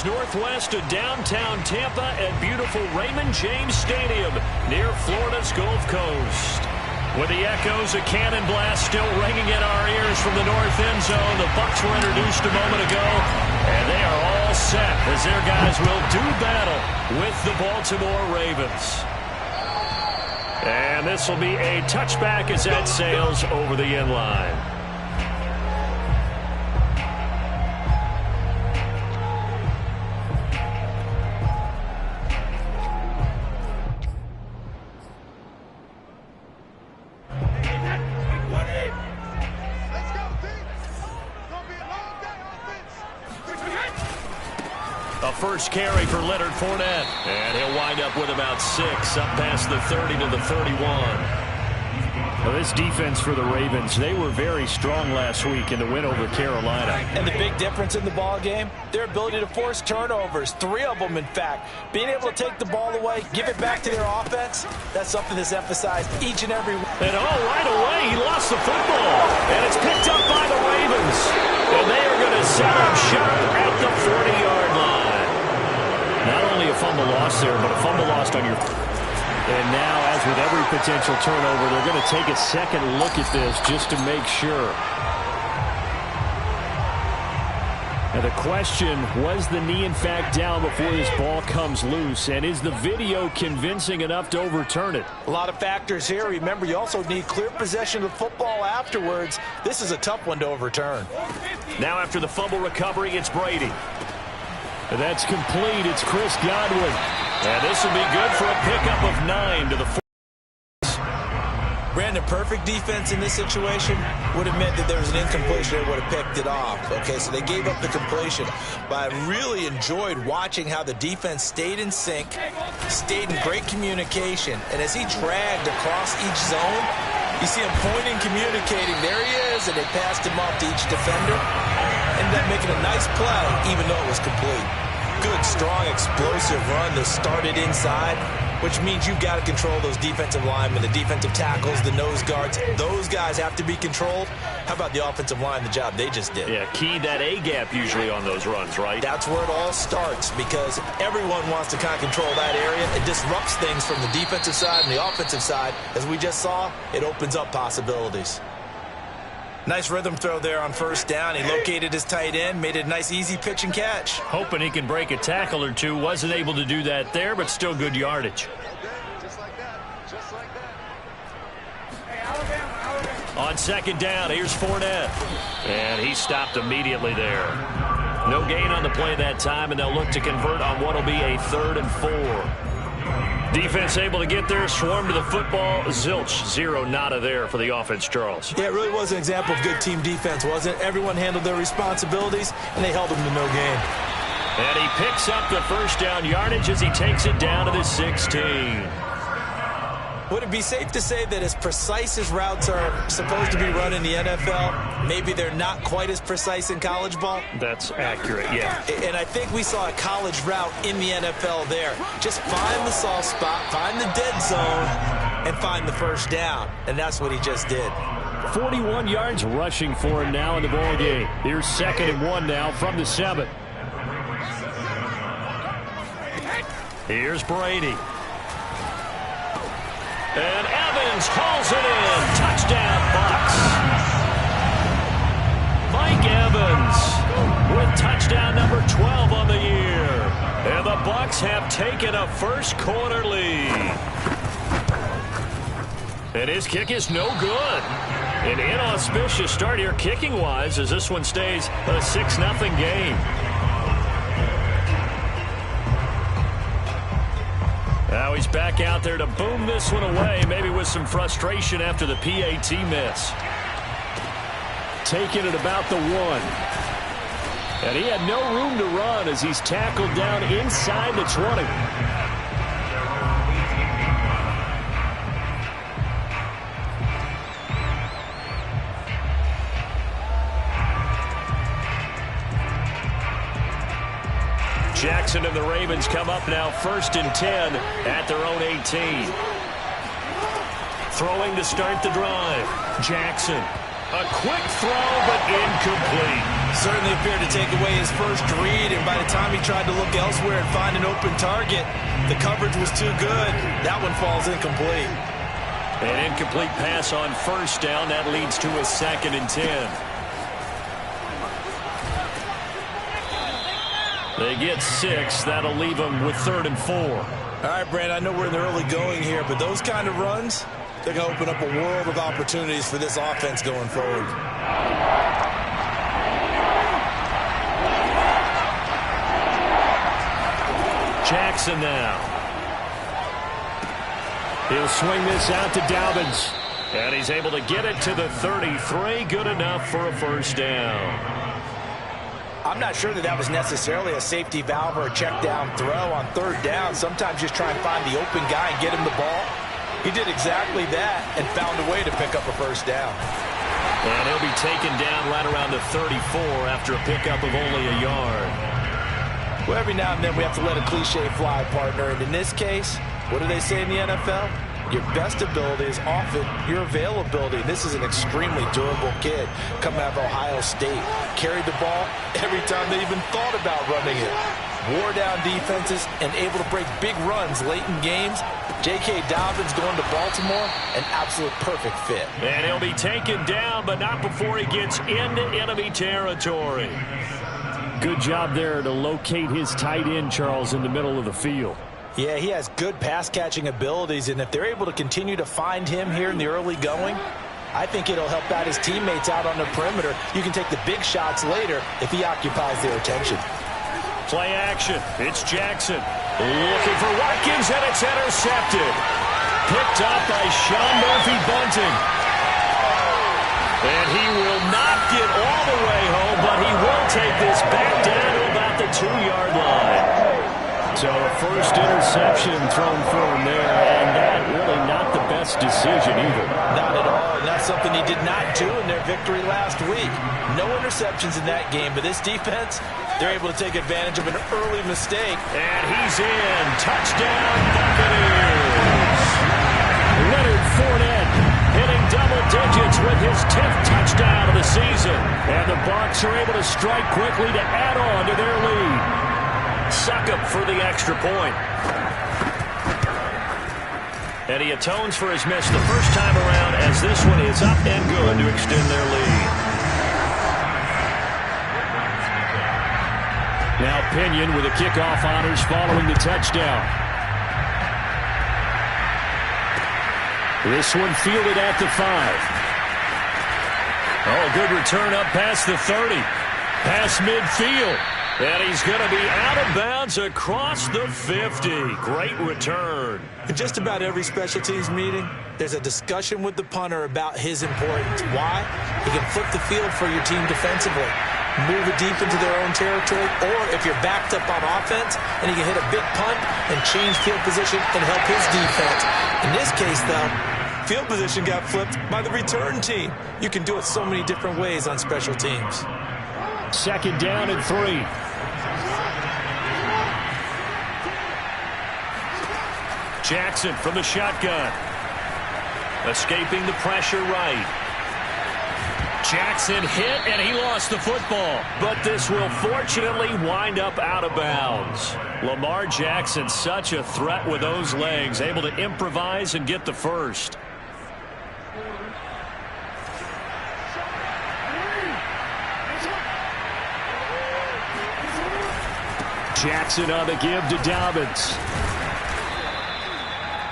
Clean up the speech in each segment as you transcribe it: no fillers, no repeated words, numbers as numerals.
miles northwest of downtown Tampa at beautiful Raymond James Stadium near Florida's Gulf Coast. With the echoes of cannon blast still ringing in our ears from the north end zone, the Bucs were introduced a moment ago, and they are all set as their guys will do battle with the Baltimore Ravens. And this will be a touchback as that sails over the end line. A first carry for Leonard Fournette. And he'll wind up with about 6, up past the 30 to the 31. Well, this defense for the Ravens, they were very strong last week in the win over Carolina. And the big difference in the ball game, their ability to force turnovers, 3 of them in fact. Being able to take the ball away, give it back to their offense, that's something that's emphasized each and every week. And right away, he lost the football. And it's picked up by the Ravens. And they are going to set up shop at the 40-yard line. Not only a fumble loss there, but a fumble lost on your... And now, as with every potential turnover, they're going to take a second look at this just to make sure. And the question, was the knee in fact down before this ball comes loose? And is the video convincing enough to overturn it? A lot of factors here. Remember, you also need clear possession of the football afterwards. This is a tough one to overturn. Now after the fumble recovery, it's Brady. And that's complete. It's Chris Godwin. And this will be good for a pickup of 9 to the 4. Brandon, perfect defense in this situation would have meant that there was an incompletion. They would have picked it off. Okay, so they gave up the completion. But I really enjoyed watching how the defense stayed in sync, stayed in great communication. And as he dragged across each zone, you see him pointing, communicating. There he is, and they passed him off to each defender. Ended up making a nice play, even though it was complete. Good, strong, explosive run that started inside, which means you've got to control those defensive linemen, the defensive tackles, the nose guards. Those guys have to be controlled. How about the offensive line, the job they just did? Yeah, key that A-gap usually on those runs, right? That's where it all starts, because everyone wants to kind of control that area. It disrupts things from the defensive side and the offensive side. As we just saw, it opens up possibilities. Nice rhythm throw there on first down. He located his tight end, made it a nice, easy pitch and catch. Hoping he can break a tackle or two. Wasn't able to do that there, but still good yardage. Just like that. Just like that. On second down, here's Fournette. And he stopped immediately there. No gain on the play that time, and they'll look to convert on what will be a 3rd and 4. Defense able to get there, swarm to the football. Zilch, 0 nada there for the offense, Charles. Yeah, it really was an example of good team defense, wasn't it? Everyone handled their responsibilities, and they held them to no gain. And he picks up the first down yardage as he takes it down to the 16. Would it be safe to say that as precise as routes are supposed to be run in the NFL, maybe they're not quite as precise in college ball? That's accurate, yeah. And I think we saw a college route in the NFL there. Just find the soft spot, find the dead zone, and find the first down. And that's what he just did. 41 yards rushing for him now in the ball game. Here's 2nd and 1 now from the 7. Here's Brady. And Evans hauls it in. Touchdown, Bucs. Mike Evans with touchdown number 12 on the year. And the Bucs have taken a first quarter lead. And his kick is no good. An inauspicious start here kicking-wise as this one stays a 6-0 game. Now he's back out there to boom this one away, maybe with some frustration after the PAT miss. Taking it about the 1. And he had no room to run as he's tackled down inside the 20. Jackson and the Ravens come up now 1st and 10 at their own 18. Throwing to start the drive. Jackson. A quick throw, but incomplete. Certainly appeared to take away his first read, and by the time he tried to look elsewhere and find an open target, the coverage was too good. That one falls incomplete. An incomplete pass on first down. That leads to a 2nd and 10. They get 6. That'll leave them with 3rd and 4. All right, Brand, I know we're in the early going here, but those kind of runs, they're going to open up a world of opportunities for this offense going forward. Jackson now. He'll swing this out to Dobbins. And he's able to get it to the 33. Good enough for a first down. I'm not sure that was necessarily a safety valve or a check down throw on 3rd down. Sometimes just try and find the open guy and get him the ball. He did exactly that and found a way to pick up a first down. And he'll be taken down right around the 34 after a pickup of only a yard. Well, every now and then we have to let a cliche fly, partner. And in this case, what do they say in the NFL? Your best ability is often your availability. This is an extremely durable kid coming out of Ohio State. Carried the ball every time they even thought about running it. Wore down defenses and able to break big runs late in games. J.K. Dobbins going to Baltimore, an absolute perfect fit. And he'll be taken down, but not before he gets into enemy territory. Good job there to locate his tight end, Charles, in the middle of the field. Yeah, he has good pass-catching abilities, and if they're able to continue to find him here in the early going, I think it'll help out his teammates out on the perimeter. You can take the big shots later if he occupies their attention. Play action. It's Jackson. Looking for Watkins, and it's intercepted. Picked up by Sean Murphy-Bunting. And he will not get all the way home, but he will take this back down to about the 2-yard line. So a first interception thrown for him there, and that really not the best decision either. Not at all, and that's something he did not do in their victory last week. No interceptions in that game, but this defense, they're able to take advantage of an early mistake. And he's in. Touchdown, Buccaneers. Leonard Fournette hitting double digits with his 10th touchdown of the season. And the Bucs are able to strike quickly to add on to their lead. Succop for the extra point. And he atones for his miss the first time around as this one is up and good to extend their lead. Now Pinion with the kickoff honors following the touchdown. This one fielded at the 5. Oh, good return up past the 30. Past midfield. And he's going to be out of bounds across the 50. Great return. In just about every special teams meeting, there's a discussion with the punter about his importance. Why? He can flip the field for your team defensively, move it deep into their own territory, or if you're backed up on offense, and he can hit a big punt and change field position and help his defense. In this case, though, field position got flipped by the return team. You can do it so many different ways on special teams. 2nd down and 3. Jackson from the shotgun. Escaping the pressure right. Jackson hit, and he lost the football. But this will fortunately wind up out of bounds. Lamar Jackson, such a threat with those legs, able to improvise and get the first. Jackson on the give to Dobbins.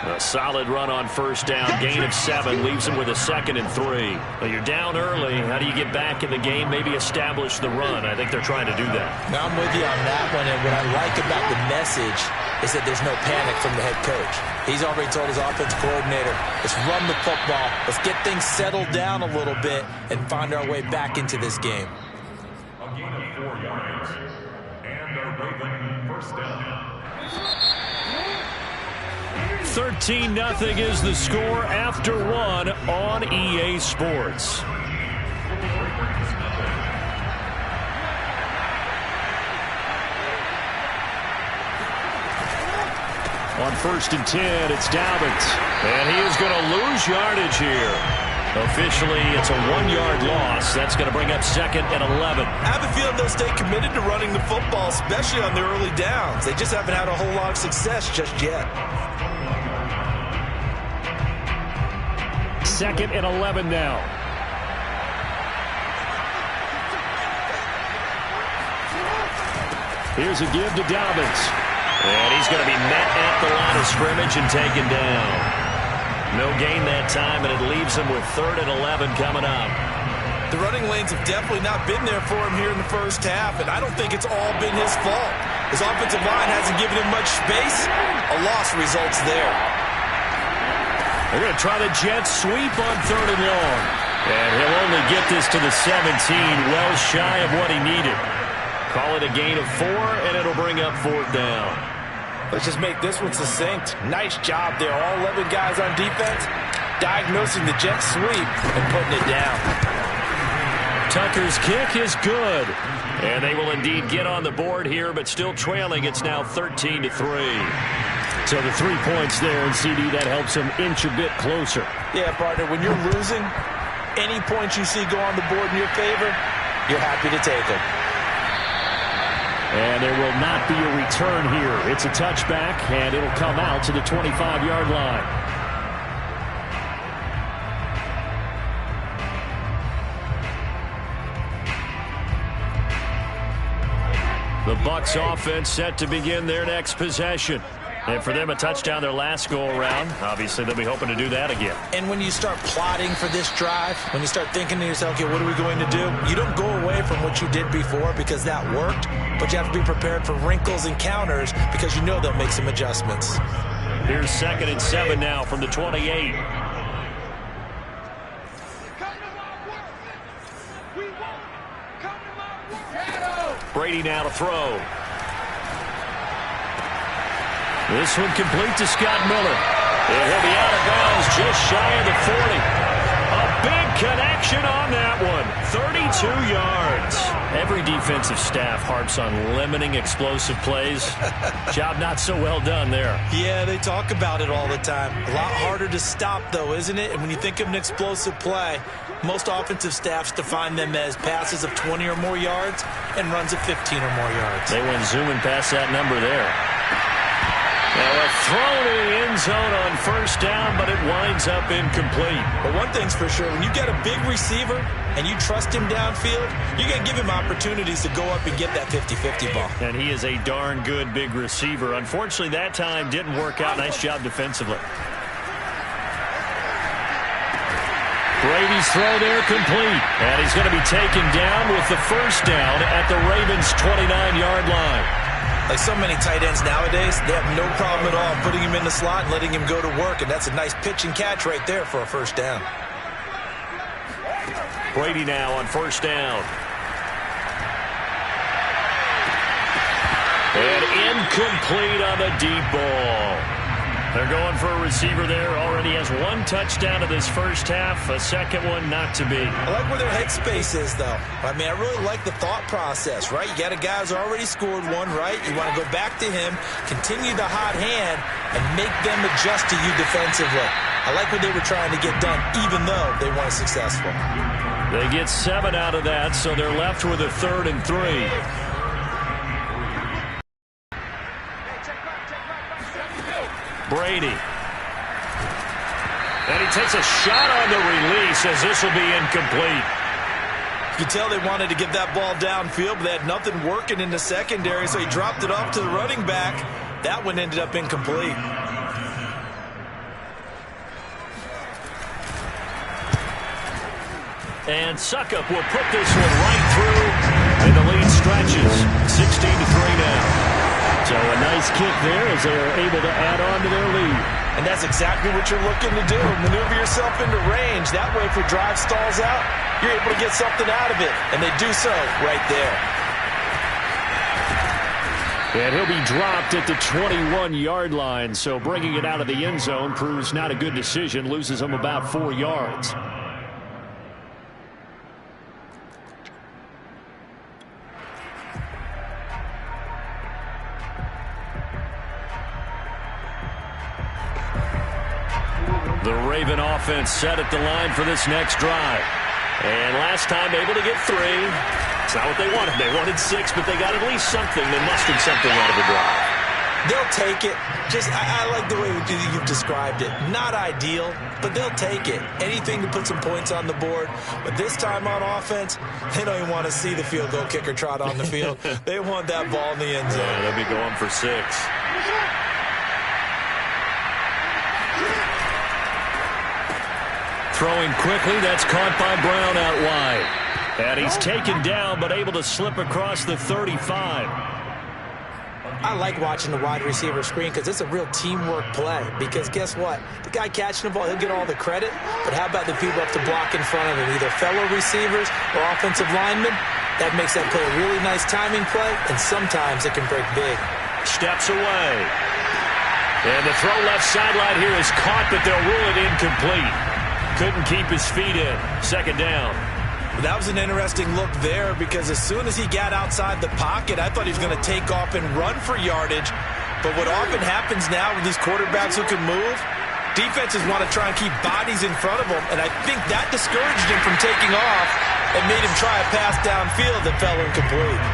A solid run on first down. Gain of 7 leaves him with a 2nd and 3. Well, you're down early. How do you get back in the game? Maybe establish the run. I think they're trying to do that. Now I'm with you on that one, and what I like about the message is that there's no panic from the head coach. He's already told his offensive coordinator, let's run the football. Let's get things settled down a little bit and find our way back into this game. A gain of 4 yards. And a Raven first down. 13-0 is the score after 1 on EA Sports. On 1st and 10, it's Dobbins. And he is going to lose yardage here. Officially, it's a 1-yard loss. That's going to bring up 2nd and 11. I have a feeling they'll stay committed to running the football, especially on the early downs. They just haven't had a whole lot of success just yet. 2nd and 11 now. Here's a give to Dobbins. And he's going to be met at the line of scrimmage and taken down. No gain that time, and it leaves him with 3rd and 11 coming up. The running lanes have definitely not been there for him here in the first half, and I don't think it's all been his fault. His offensive line hasn't given him much space. A loss results there. They're going to try the jet sweep on 3rd and long. And he'll only get this to the 17, well shy of what he needed. Call it a gain of 4, and it'll bring up 4th down. Let's just make this one succinct. Nice job there. All 11 guys on defense diagnosing the jet sweep and putting it down. Tucker's kick is good. And they will indeed get on the board here, but still trailing. It's now 13-3. So the 3 points there, and CD, that helps them inch a bit closer. Yeah, partner, when you're losing, any points you see go on the board in your favor, you're happy to take them. And there will not be a return here. It's a touchback, and it'll come out to the 25-yard line. The Bucs offense set to begin their next possession. And for them, a touchdown their last go-around. Obviously, they'll be hoping to do that again. And when you start plotting for this drive, when you start thinking to yourself, okay, what are we going to do? You don't go away from what you did before because that worked, but you have to be prepared for wrinkles and counters because you know they'll make some adjustments. Here's 2nd and 7 now from the 28. Brady now to throw. This one complete to Scott Miller. And he'll be out of bounds just shy of the 40. A big connection on that one. 32 yards. Every defensive staff harps on limiting explosive plays. Job not so well done there. Yeah, they talk about it all the time. A lot harder to stop, though, isn't it? And when you think of an explosive play, most offensive staffs define them as passes of 20 or more yards and runs of 15 or more yards. They went zooming past that number there. Now a throw to the end zone on 1st down, but it winds up incomplete. But one thing's for sure, when you get a big receiver and you trust him downfield, you're going to give him opportunities to go up and get that 50-50 ball. And he is a darn good big receiver. Unfortunately, that time didn't work out. Nice job defensively. Brady's throw there complete. And he's going to be taken down with the 1st down at the Ravens' 29-yard line. Like so many tight ends nowadays, they have no problem at all putting him in the slot and letting him go to work, and that's a nice pitch and catch right there for a 1st down. Brady now on 1st down. And incomplete on the deep ball. They're going for a receiver there. Already has 1 touchdown of this 1st half. A 2nd one not to be. I like where their headspace is, though. I mean, I really like the thought process, right? You got a guy who's already scored 1, right? You want to go back to him, continue the hot hand, and make them adjust to you defensively. I like what they were trying to get done, even though they weren't successful. They get 7 out of that, so they're left with a 3rd and 3. Brady. And he takes a shot on the release as this will be incomplete. You can tell they wanted to get that ball downfield, but they had nothing working in the secondary, so he dropped it off to the running back. That one ended up incomplete. And Suckup will put this one right through, and the lead stretches. 16-3 now. So a nice kick there as they are able to add on to their lead. And that's exactly what you're looking to do. Maneuver yourself into range. That way, if your drive stalls out, you're able to get something out of it. And they do so right there. And he'll be dropped at the 21-yard line. So bringing it out of the end zone proves not a good decision. Loses him about 4 yards. The Raven offense set at the line for this next drive. And last time able to get 3. It's not what they wanted. They wanted 6, but they got at least something. They mustered something out of the drive. They'll take it. I like the way you've described it. Not ideal, but they'll take it. Anything to put some points on the board. But this time on offense, they don't even want to see the field goal kicker trot on the field. They want that ball in the end zone. Yeah, they'll be going for 6. Throwing quickly, that's caught by Brown out wide. And he's taken down, but able to slip across the 35. I like watching the wide receiver screen because it's a real teamwork play. Because guess what? The guy catching the ball, he'll get all the credit. But how about the people up to block in front of him? Either fellow receivers or offensive linemen. That makes that play a really nice timing play. And sometimes it can break big. Steps away. And the throw left sideline here is caught, but they'll rule it incomplete. Couldn't keep his feet in. Second down. That was an interesting look there because as soon as he got outside the pocket, I thought he was going to take off and run for yardage. But what often happens now with these quarterbacks who can move, defenses want to try and keep bodies in front of them, and I think that discouraged him from taking off and made him try a pass downfield that fell incomplete.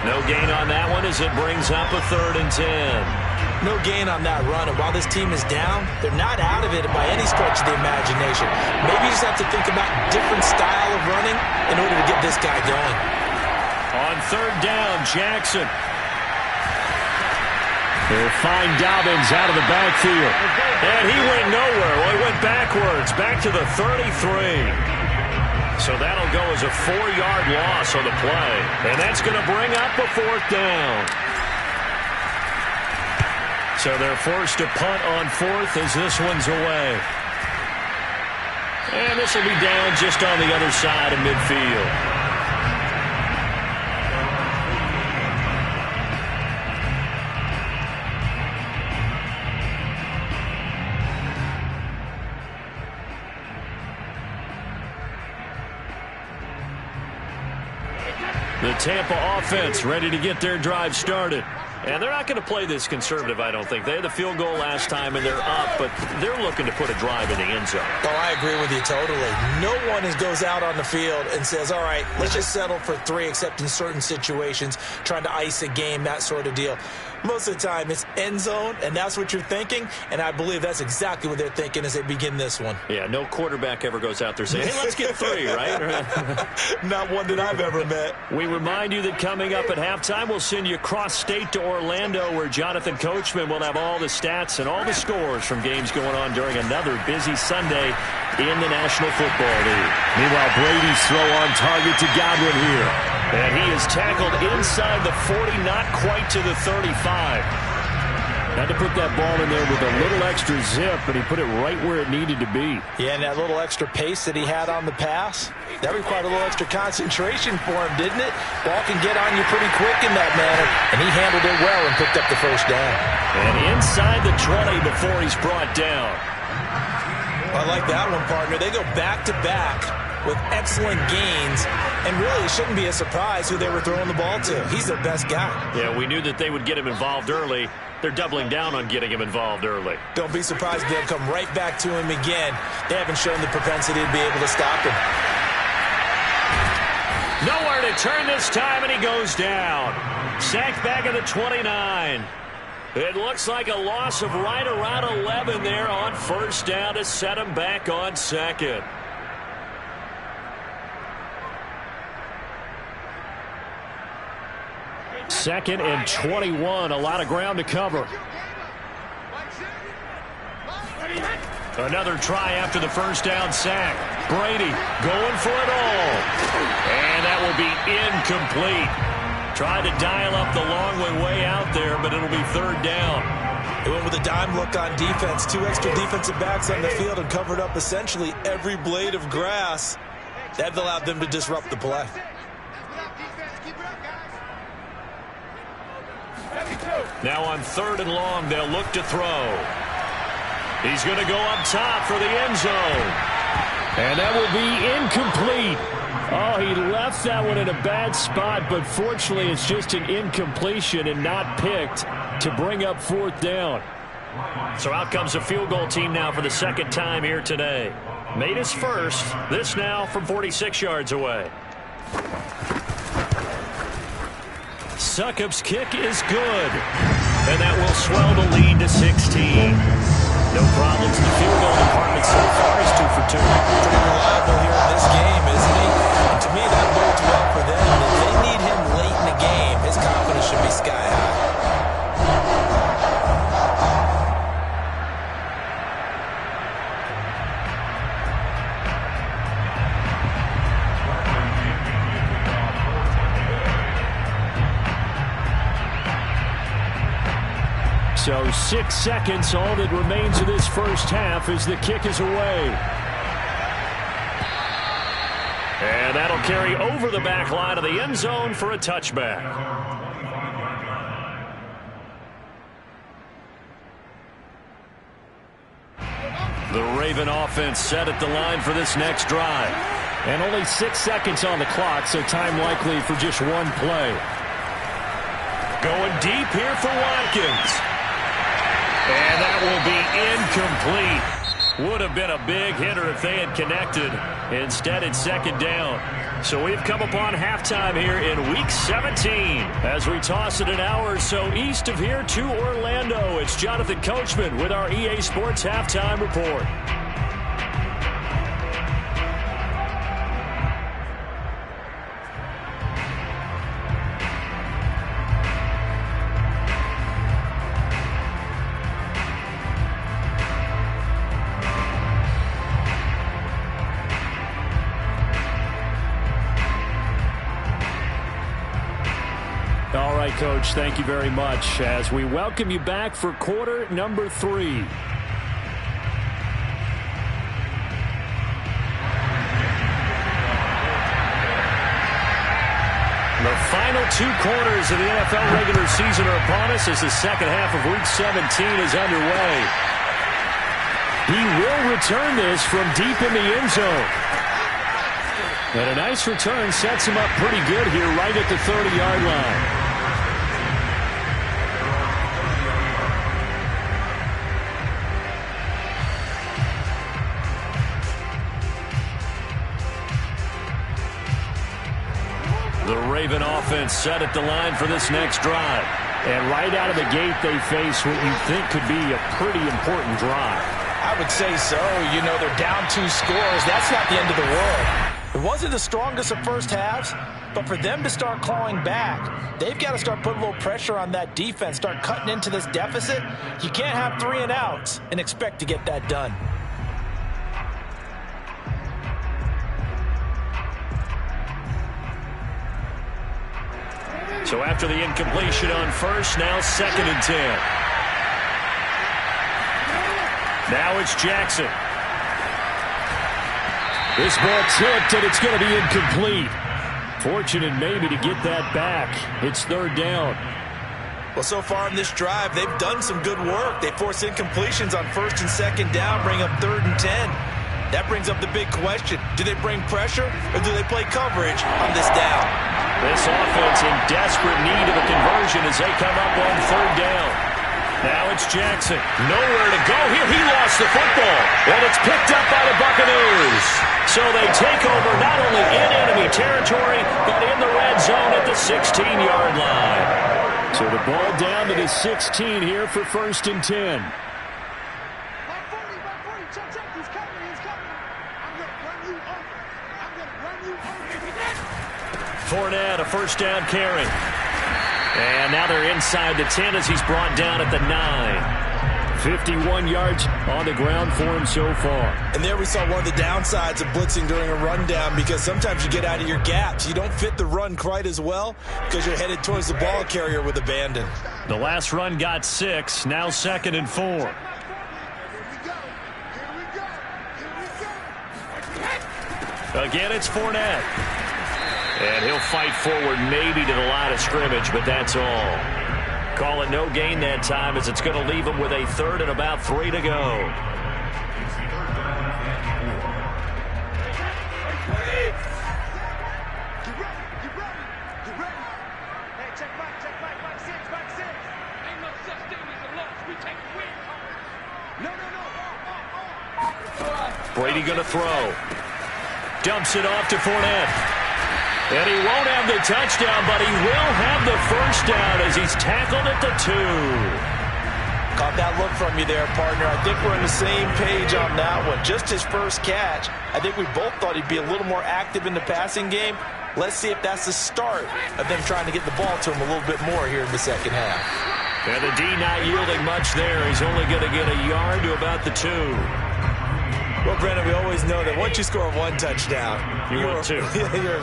No gain on that one as it brings up a 3rd and 10. No gain on that run, and while this team is down, they're not out of it by any stretch of the imagination. Maybe you just have to think about different style of running in order to get this guy going. On 3rd down, Jackson. They'll find Dobbins out of the backfield. And he went nowhere. Well, he went backwards, back to the 33. So that'll go as a 4-yard loss on the play. And that's going to bring up a 4th down. So they're forced to punt on 4th as this one's away. And this will be down just on the other side of midfield. The Tampa offense ready to get their drive started. And they're not going to play this conservative, I don't think. They had the field goal last time, and they're up, but they're looking to put a drive in the end zone. Oh, I agree with you totally. No one goes out on the field and says, all right, let's just settle for 3, except in certain situations, trying to ice a game, that sort of deal. Most of the time, it's end zone, and that's what you're thinking, and I believe that's exactly what they're thinking as they begin this one. Yeah, no quarterback ever goes out there saying, hey, let's get 3, right? Not one that I've ever met. We remind you that coming up at halftime, we'll send you cross-state to Orlando, where Jonathan Coachman will have all the stats and all the scores from games going on during another busy Sunday in the National Football League. Meanwhile, Brady's throw on target to Godwin here. And he is tackled inside the 40, not quite to the 35. Had to put that ball in there with a little extra zip, but he put it right where it needed to be. Yeah, and that little extra pace that he had on the pass, that required a little extra concentration for him, didn't it? Ball can get on you pretty quick in that manner, and he handled it well and picked up the first down. And inside the 20 before he's brought down. I like that one, partner. They go back-to-back with excellent gains, and really it shouldn't be a surprise who they were throwing the ball to. He's their best guy. Yeah, we knew that they would get him involved early. They're doubling down on getting him involved early. Don't be surprised if they'll come right back to him again. They haven't shown the propensity to be able to stop him. Nowhere to turn this time, and he goes down. Sacked back at the 29. It looks like a loss of right around 11 there on 1st down to set him back on 2nd. Second and 21, a lot of ground to cover. Another try after the 1st down sack. Brady going for it all. And that will be incomplete. Tried to dial up the long way out there, but it'll be 3rd down. They went with a dime look on defense. 2 extra defensive backs on the field and covered up essentially every blade of grass. That allowed them to disrupt the play. Now on 3rd and long, they'll look to throw. He's going to go up top for the end zone. And that will be incomplete. Oh, he left that one in a bad spot, but fortunately it's just an incompletion and not picked to bring up 4th down. So out comes a field goal team now for the second time here today. Made his first. This now from 46 yards away. Succop's kick is good. And that will swell the lead to 16. No problems in the field goal department so far. He's 2 for 2. Pretty reliable here in this game, isn't he? And to me, that bodes well for them. If they need him late in the game, his confidence should be sky high. So 6 seconds, all that remains of this first half as the kick is away. And that'll carry over the back line of the end zone for a touchback. The Raven offense set at the line for this next drive. And only 6 seconds on the clock, so time likely for just one play. Going deep here for Watkins. And that will be incomplete. Would have been a big hitter if they had connected. Instead, it's second down. So we've come upon halftime here in Week 17. As we toss it an hour or so east of here to Orlando, it's Jonathan Coachman with our EA Sports Halftime Report. All right, Coach, thank you very much as we welcome you back for quarter number 3. The final 2 quarters of the NFL regular season are upon us as the second half of Week 17 is underway. He will return this from deep in the end zone. And a nice return sets him up pretty good here right at the 30-yard line. The Raven offense set at the line for this next drive. And right out of the gate, they face what you think could be a pretty important drive. I would say so. You know, they're down 2 scores. That's not the end of the world. It wasn't the strongest of first halves, but for them to start clawing back, they've got to start putting a little pressure on that defense, start cutting into this deficit. You can't have 3 and outs and expect to get that done. So after the incompletion on first, now 2nd and 10. Now it's Jackson. This ball tipped, and it's going to be incomplete. Fortunate maybe to get that back. It's 3rd down. Well, so far in this drive, they've done some good work. They force incompletions on 1st and 2nd down, bring up 3rd and 10. That brings up the big question. Do they bring pressure, or do they play coverage on this down? This offense in desperate need of a conversion as they come up on 3rd down. Now it's Jackson. Nowhere to go here. He lost the football. And it's picked up by the Buccaneers. So they take over not only in enemy territory, but in the red zone at the 16-yard line. So the ball down to the 16 here for 1st and 10. Fournette, a 1st down carry. And now they're inside the 10 as he's brought down at the 9. 51 yards on the ground for him so far. And there we saw one of the downsides of blitzing during a rundown, because sometimes you get out of your gaps. You don't fit the run quite as well because you're headed towards the ball carrier with abandon. The last run got 6. Now 2nd and 4. Again, it's Fournette. And he'll fight forward maybe to the line of scrimmage, but that's all. Call it no gain that time as it's going to leave him with a 3rd and about 3 to go. Hey, check back, 6. Ain't no such thing as a loss. We take a win. Brady going to throw. Dumps it off to Fournette. And he won't have the touchdown, but he will have the first down as he's tackled at the 2. Caught that look from you there, partner. I think we're on the same page on that one. Just his first catch. I think we both thought he'd be a little more active in the passing game. Let's see if that's the start of them trying to get the ball to him a little bit more here in the second half. And the D not yielding much there. He's only going to get a yard to about the 2. Well, Brennan, we always know that once you score one touchdown, you're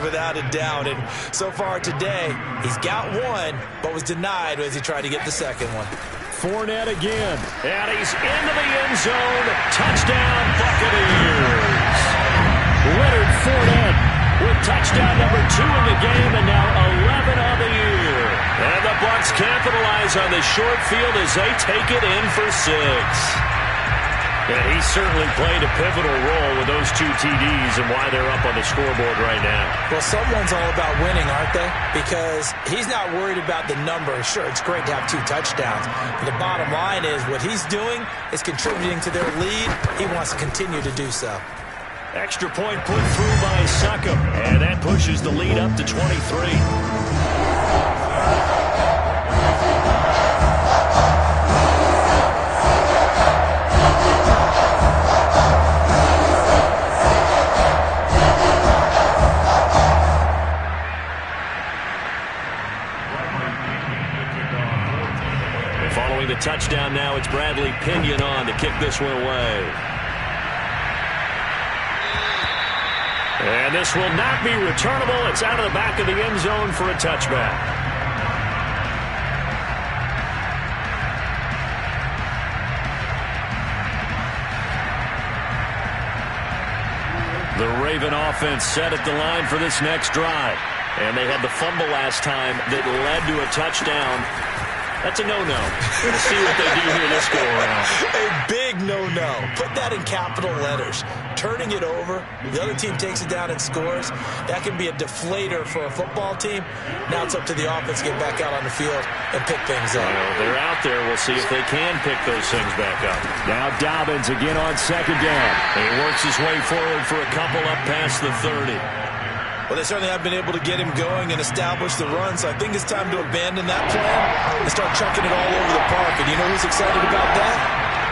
without a doubt. And so far today, he's got one, but was denied as he tried to get the second one. Fournette again. And he's into the end zone. Touchdown, Buccaneers. Leonard Fournette with touchdown number 2 in the game, and now 11 on the year. And the Bucs capitalize on the short field as they take it in for 6. And he certainly played a pivotal role with those 2 TDs and why they're up on the scoreboard right now. Well, someone's all about winning, aren't they? Because he's not worried about the number. Sure, it's great to have 2 touchdowns. But the bottom line is what he's doing is contributing to their lead. He wants to continue to do so. Extra point put through by Succop. And that pushes the lead up to 23. Following the touchdown now, it's Bradley Pinion on to kick this one away. And this will not be returnable. It's out of the back of the end zone for a touchback. The Raven offense set at the line for this next drive. And they had the fumble last time that led to a touchdown. That's a no-no. We'll see what they do here this go-around. A big no-no. Put that in capital letters. Turning it over, the other team takes it down and scores. That can be a deflator for a football team. Now it's up to the offense to get back out on the field and pick things up. Well, they're out there. We'll see if they can pick those things back up. Now Dobbins again on second down. He works his way forward for a couple up past the 30. Well, they certainly have been able to get him going and establish the run, so I think it's time to abandon that plan and start chucking it all over the park. And you know who's excited about that?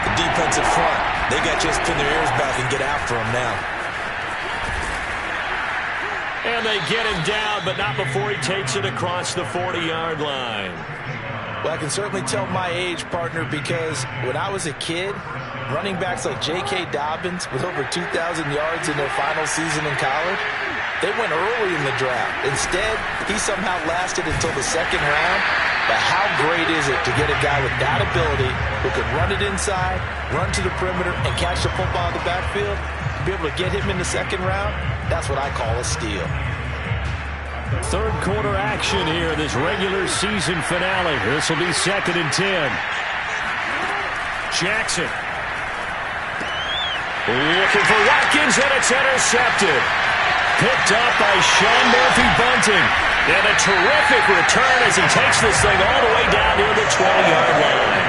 The defensive front. They got to just pin their ears back and get after him now. And they get him down, but not before he takes it across the 40-yard line. Well, I can certainly tell my age, partner, because when I was a kid, running backs like J.K. Dobbins with over 2,000 yards in their final season in college, they went early in the draft. Instead, he somehow lasted until the second round. But how great is it to get a guy with that ability who can run it inside, run to the perimeter, and catch the football in the backfield? To be able to get him in the second round, that's what I call a steal. Third quarter action here, this regular season finale. This will be 2nd and 10. Jackson. Looking for Watkins, and it's intercepted. Picked up by Sean Murphy-Bunting. And a terrific return as he takes this thing all the way down near the 20-yard line.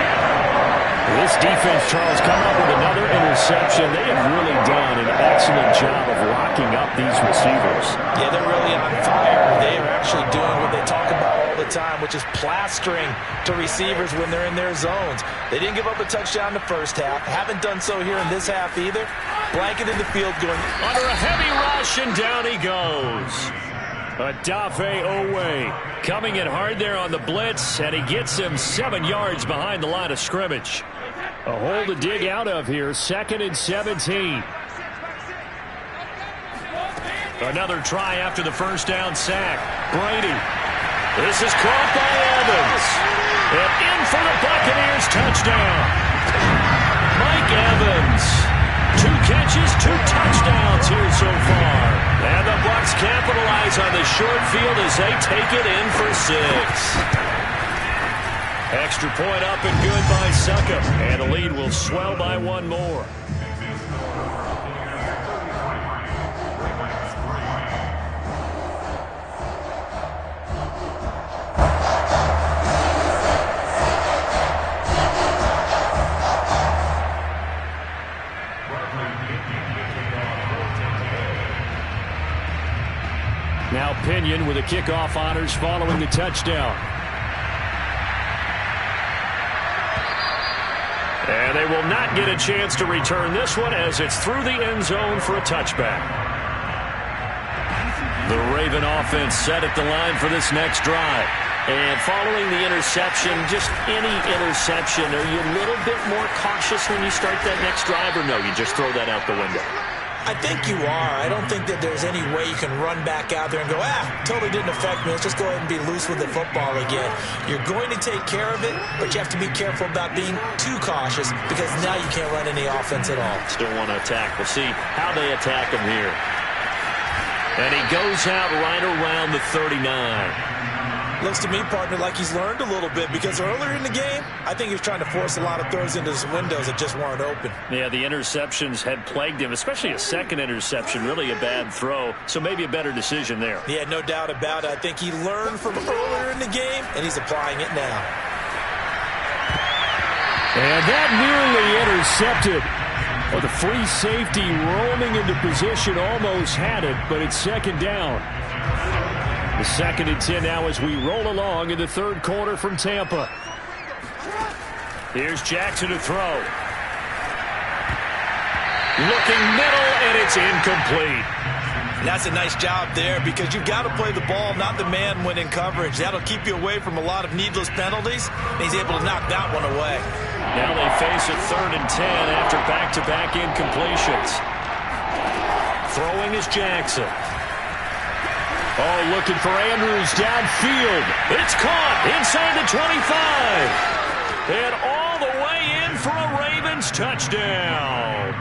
This defense, Charles, coming up with another interception. They have really done an excellent job of locking up these receivers. Yeah, they're really on fire. They are actually doing what they talk about all the time, which is plastering to receivers when they're in their zones. They didn't give up a touchdown in the first half. Haven't done so here in this half either. Blanketed the field going under a heavy rush, and down he goes. Adafe Owe coming in hard there on the blitz, and he gets him 7 yards behind the line of scrimmage. A hole to dig out of here, 2nd and 17. Another try after the first down sack. Brady. This is caught by Evans. And in for the Buccaneers touchdown. Mike Evans. 2 catches, 2 touchdowns here so far. And the Bucs capitalize on the short field as they take it in for 6. Extra point up and good by Succop. And the lead will swell by 1 more. opinion with the kickoff honors following the touchdown. And they will not get a chance to return this one as it's through the end zone for a touchback. The Raven offense set at the line for this next drive. And following the interception, just any interception, are you a little bit more cautious when you start that next drive, or no, you just throw that out the window? I think you are. I don't think that there's any way you can run back out there and go, totally didn't affect me. Let's just go ahead and be loose with the football again. You're going to take care of it, but you have to be careful about being too cautious because now you can't run any offense at all. Still want to attack. We'll see how they attack him here. And he goes out right around the 39. Looks to me, partner, like he's learned a little bit because earlier in the game, I think he was trying to force a lot of throws into some windows that just weren't open. Yeah, the interceptions had plagued him, especially a second interception, really a bad throw. So maybe a better decision there. Yeah, no doubt about it. I think he learned from earlier in the game, and he's applying it now. And that nearly intercepted. Well, the free safety roaming into position almost had it, but it's second down. The 2nd and 10 now as we roll along in the third quarter from Tampa. Here's Jackson to throw. Looking middle, and it's incomplete. That's a nice job there because you've got to play the ball, not the man when in coverage. That'll keep you away from a lot of needless penalties, and he's able to knock that one away. Now they face a 3rd and 10 after back-to-back incompletions. Throwing is Jackson. Oh, looking for Andrews downfield. It's caught inside the 25. And all the way in for a Ravens touchdown.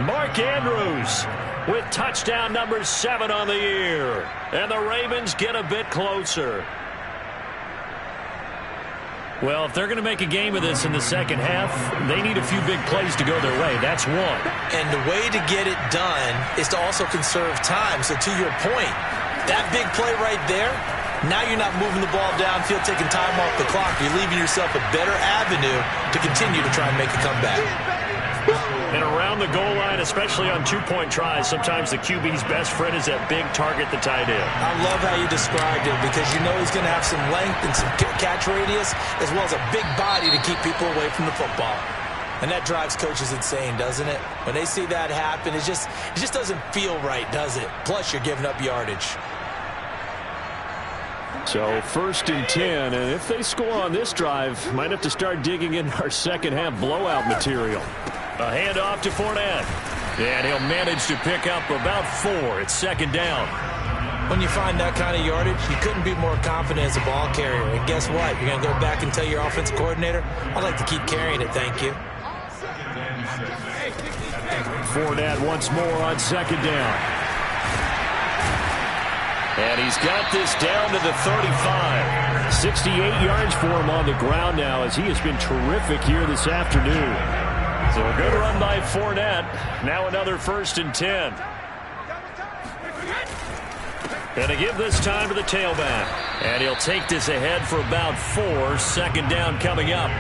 Mark Andrews with touchdown number 7 on the year. And the Ravens get a bit closer. Well, if they're going to make a game of this in the second half, they need a few big plays to go their way. That's one. And the way to get it done is to also conserve time. So to your point, that big play right there, now you're not moving the ball downfield, taking time off the clock. You're leaving yourself a better avenue to continue to try and make a comeback. And around the goal line, especially on two-point tries, sometimes the QB's best friend is that big target, the tight end. I love how you described it because you know he's going to have some length and some catch radius as well as a big body to keep people away from the football. And that drives coaches insane, doesn't it? When they see that happen, it just doesn't feel right, does it? Plus, you're giving up yardage. So 1st and 10, and if they score on this drive, might have to start digging in our second half blowout material. A handoff to Fournette. And he'll manage to pick up about 4. It's 2nd down. When you find that kind of yardage, you couldn't be more confident as a ball carrier. And guess what? You're going to go back and tell your offensive coordinator, I'd like to keep carrying it, thank you. Fournette once more on 2nd down. And he's got this down to the 35. 68 yards for him on the ground now as he has been terrific here this afternoon. So a good run by Fournette. Now another 1st and 10. And to give this time to the tailback. And he'll take this ahead for about 4. 2nd down coming up.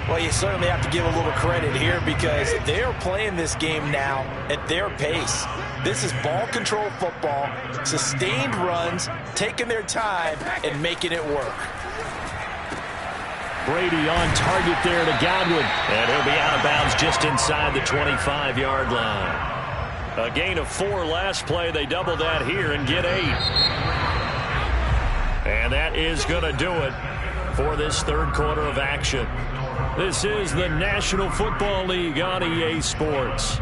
Well, you certainly have to give a little credit here because they're playing this game now at their pace. This is ball control football, sustained runs, taking their time, and making it work. Brady on target there to Godwin. And he'll be out of bounds just inside the 25-yard line. A gain of 4 last play. They double that here and get 8. And that is going to do it for this third quarter of action. This is the National Football League on EA Sports.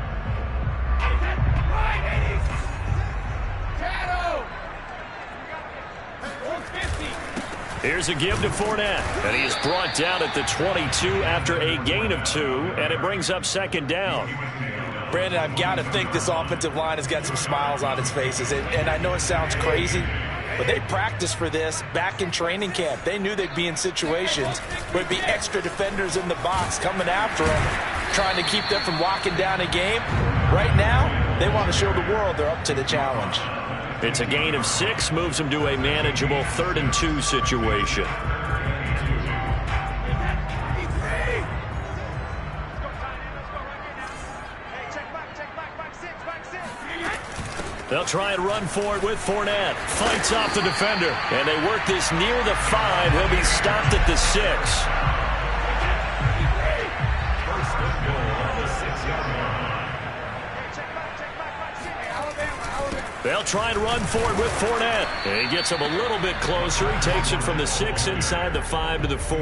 Here's a give to Fournette, and he is brought down at the 22 after a gain of 2, and it brings up 2nd down. Brandon, I've got to think this offensive line has got some smiles on its faces, and I know it sounds crazy, but they practiced for this back in training camp. They knew they'd be in situations where it'd be extra defenders in the box coming after them, trying to keep them from locking down a game. Right now, they want to show the world they're up to the challenge. It's a gain of 6, moves them to a manageable 3rd and 2 situation. They'll try and run for it with Fournette. Fights off the defender. And they work this near the 5. He'll be stopped at the 6. First and goal on the 6-yard line. They'll try and run for it with Fournette. And he gets him a little bit closer. He takes it from the 6 inside the 5 to the 4.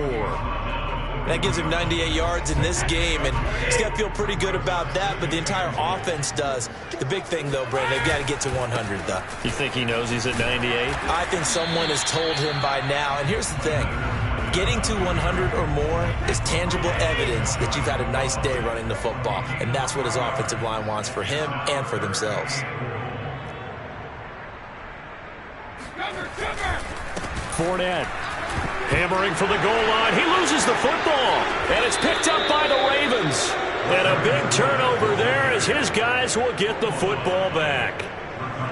That gives him 98 yards in this game, and he's got to feel pretty good about that, but the entire offense does. The big thing, though, Brandon, they've got to get to 100, though. You think he knows he's at 98? I think someone has told him by now, and here's the thing. Getting to 100 or more is tangible evidence that you've had a nice day running the football, and that's what his offensive line wants for him and for themselves. Fournette. Hammering for the goal line. He loses the football. And it's picked up by the Ravens. And a big turnover there as his guys will get the football back.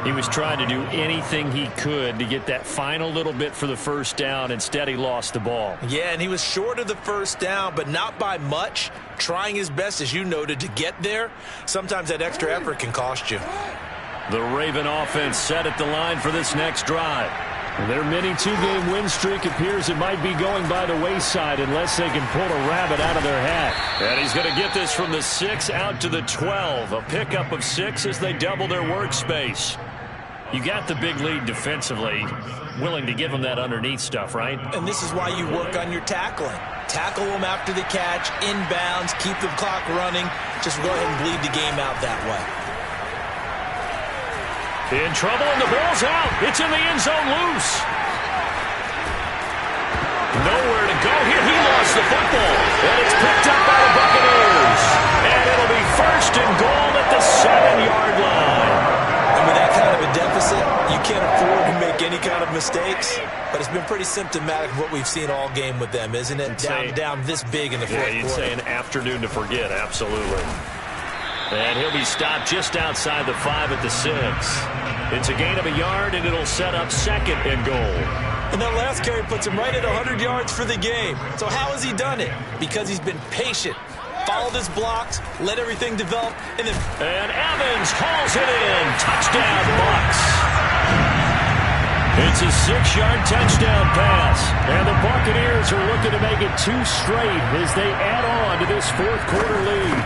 He was trying to do anything he could to get that final little bit for the first down. Instead, he lost the ball. Yeah, and he was short of the first down, but not by much. Trying his best, as you noted, to get there. Sometimes that extra effort can cost you. The Raven offense set at the line for this next drive. Their mini 2-game win streak appears it might be going by the wayside unless they can pull a rabbit out of their hat. And he's going to get this from the 6 out to the 12. A pickup of 6 as they double their workspace. You got the big lead defensively. Willing to give them that underneath stuff, right? And this is why you work on your tackling. Tackle them after the catch, inbounds, keep the clock running. Just go ahead and bleed the game out that way. In trouble, and the ball's out. It's in the end zone loose. Nowhere to go here. He lost the football. And it's picked up by the Buccaneers. And it'll be first and goal at the 7-yard line. And with that kind of a deficit, you can't afford to make any kind of mistakes. But it's been pretty symptomatic of what we've seen all game with them, isn't it? Down this big in the fourth quarter. Yeah, you'd say an afternoon to forget, absolutely. And he'll be stopped just outside the 5 at the 6. It's a gain of a yard, and it'll set up second and goal. And that last carry puts him right at 100 yards for the game. So how has he done it? Because he's been patient, followed his blocks, let everything develop, and then... And Evans hauls it in. Touchdown, Bucs. It's a 6-yard touchdown pass. And the Buccaneers are looking to make it 2 straight as they add on to this fourth quarter lead.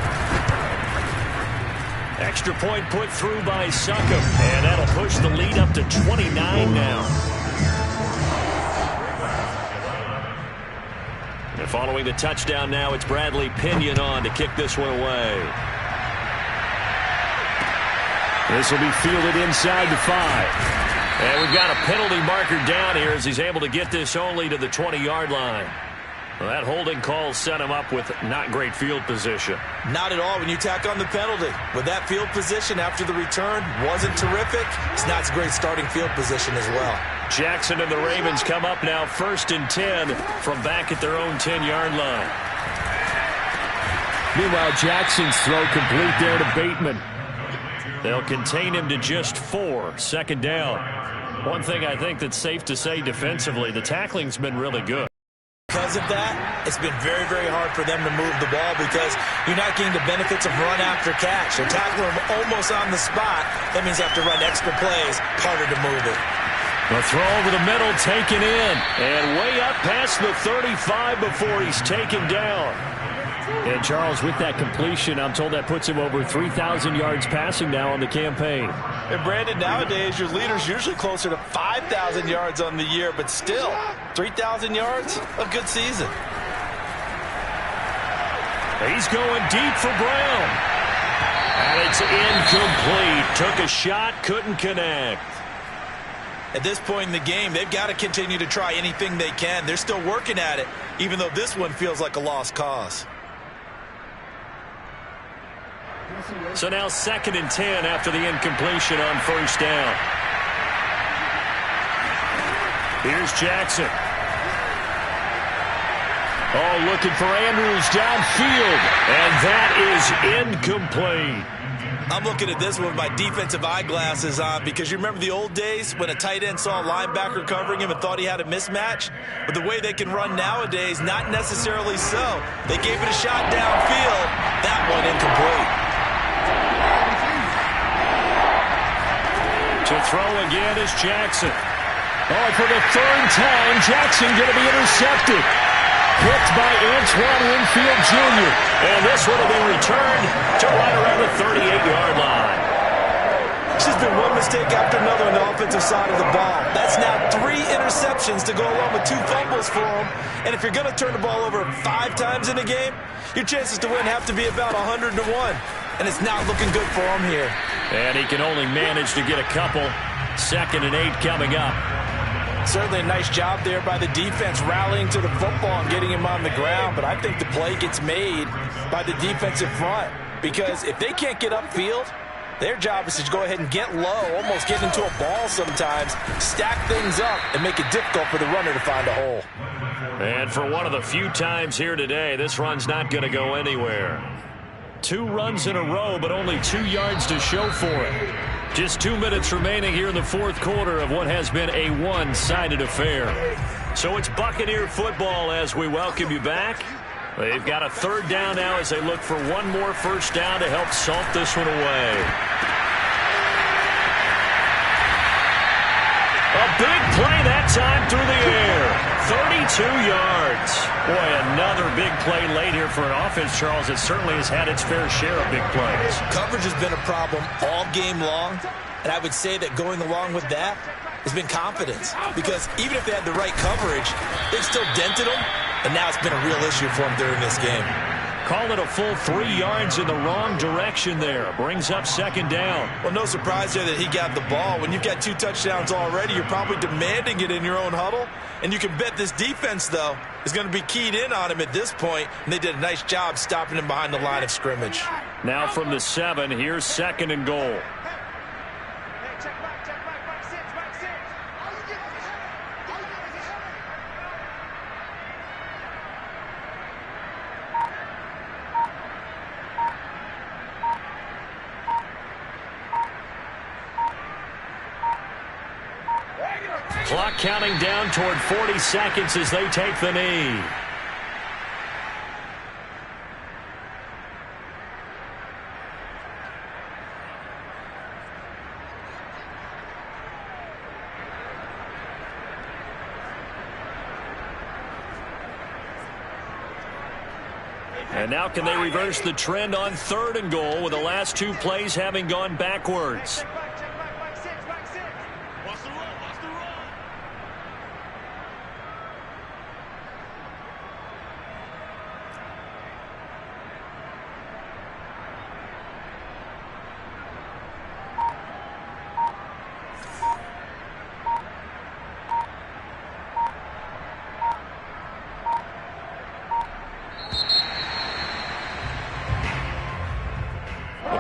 Extra point put through by Succop, and that'll push the lead up to 29 now. And following the touchdown now, it's Bradley Pinion on to kick this one away. This will be fielded inside the 5. And we've got a penalty marker down here as he's able to get this only to the 20-yard line. Well, that holding call set him up with not great field position. Not at all when you tack on the penalty. With that field position after the return wasn't terrific. It's not a great starting field position as well. Jackson and the Ravens come up now 1st and 10 from back at their own 10-yard line. Meanwhile, Jackson's throw complete there to Bateman. They'll contain him to just 4, second down. One thing I think that's safe to say defensively, the tackling's been really good. Because of that, it's been very, very hard for them to move the ball because you're not getting the benefits of run after catch. They're tackling them almost on the spot. That means they have to run extra plays, harder to move it. The throw over the middle taken in. And way up past the 35 before he's taken down. And Charles, with that completion, I'm told that puts him over 3,000 yards passing now on the campaign. And Brandon, nowadays your leader's usually closer to 5,000 yards on the year, but still, 3,000 yards, a good season. He's going deep for Brown. And it's incomplete. Took a shot, couldn't connect. At this point in the game, they've got to continue to try anything they can. They're still working at it, even though this one feels like a lost cause. So now 2nd and 10 after the incompletion on first down. Here's Jackson. Oh, looking for Andrews downfield. And that is incomplete. I'm looking at this one with my defensive eyeglasses on because you remember the old days when a tight end saw a linebacker covering him and thought he had a mismatch? But the way they can run nowadays, not necessarily so. They gave it a shot downfield. That one incomplete. To throw again is Jackson. Oh, for the third time, Jackson going to be intercepted. Hit by Antoine Winfield Jr. And this one will be returned to right around the 38-yard line. It's just been one mistake after another on the offensive side of the ball. That's now 3 interceptions to go along with 2 fumbles for him. And if you're going to turn the ball over 5 times in a game, your chances to win have to be about 100 to 1. And it's not looking good for him here. And he can only manage to get a couple. 2nd and 8 coming up. Certainly a nice job there by the defense rallying to the football and getting him on the ground. But I think the play gets made by the defensive front. Because if they can't get upfield, their job is to go ahead and get low, almost get into a ball sometimes, stack things up, and make it difficult for the runner to find a hole. And for one of the few times here today, this run's not going to go anywhere. 2 runs in a row, but only 2 yards to show for it. Just 2 minutes remaining here in the 4th quarter of what has been a one-sided affair. So it's Buccaneer football as we welcome you back. They've got a 3rd down now as they look for one more first down to help salt this one away. A big play that time through the air. 32 yards. Boy, another big play late here for an offense, Charles, that certainly has had its fair share of big plays. Coverage has been a problem all game long, and I would say that going along with that has been confidence. Because even if they had the right coverage, they've still dented them, and now it's been a real issue for them during this game. Call it a full 3 yards in the wrong direction there. Brings up 2nd down. Well, no surprise there that he got the ball. When you've got 2 touchdowns already, you're probably demanding it in your own huddle. And you can bet this defense, though, is going to be keyed in on him at this point. And they did a nice job stopping him behind the line of scrimmage. Now from the 7, here's 2nd and goal. Clock counting down toward 40 seconds as they take the knee. And now can they reverse the trend on 3rd and goal with the last 2 plays having gone backwards?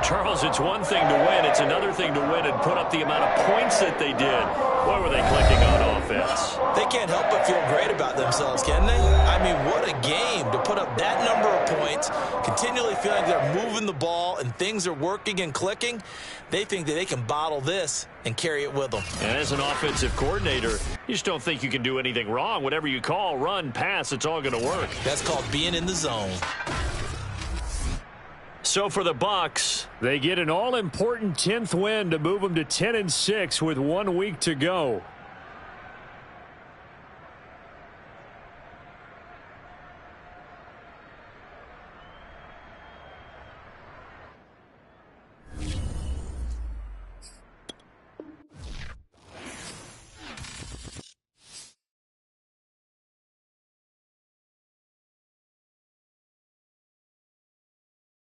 Charles, it's one thing to win. It's another thing to win and put up the amount of points that they did. Boy, were they clicking on offense. They can't help but feel great about themselves, can they? I mean, what a game to put up that number of points, continually feeling like they're moving the ball and things are working and clicking. They think that they can bottle this and carry it with them. And as an offensive coordinator, you just don't think you can do anything wrong. Whatever you call, run, pass, it's all going to work. That's called being in the zone. So for the Bucs, they get an all-important 10th win to move them to 10-6 with 1 week to go.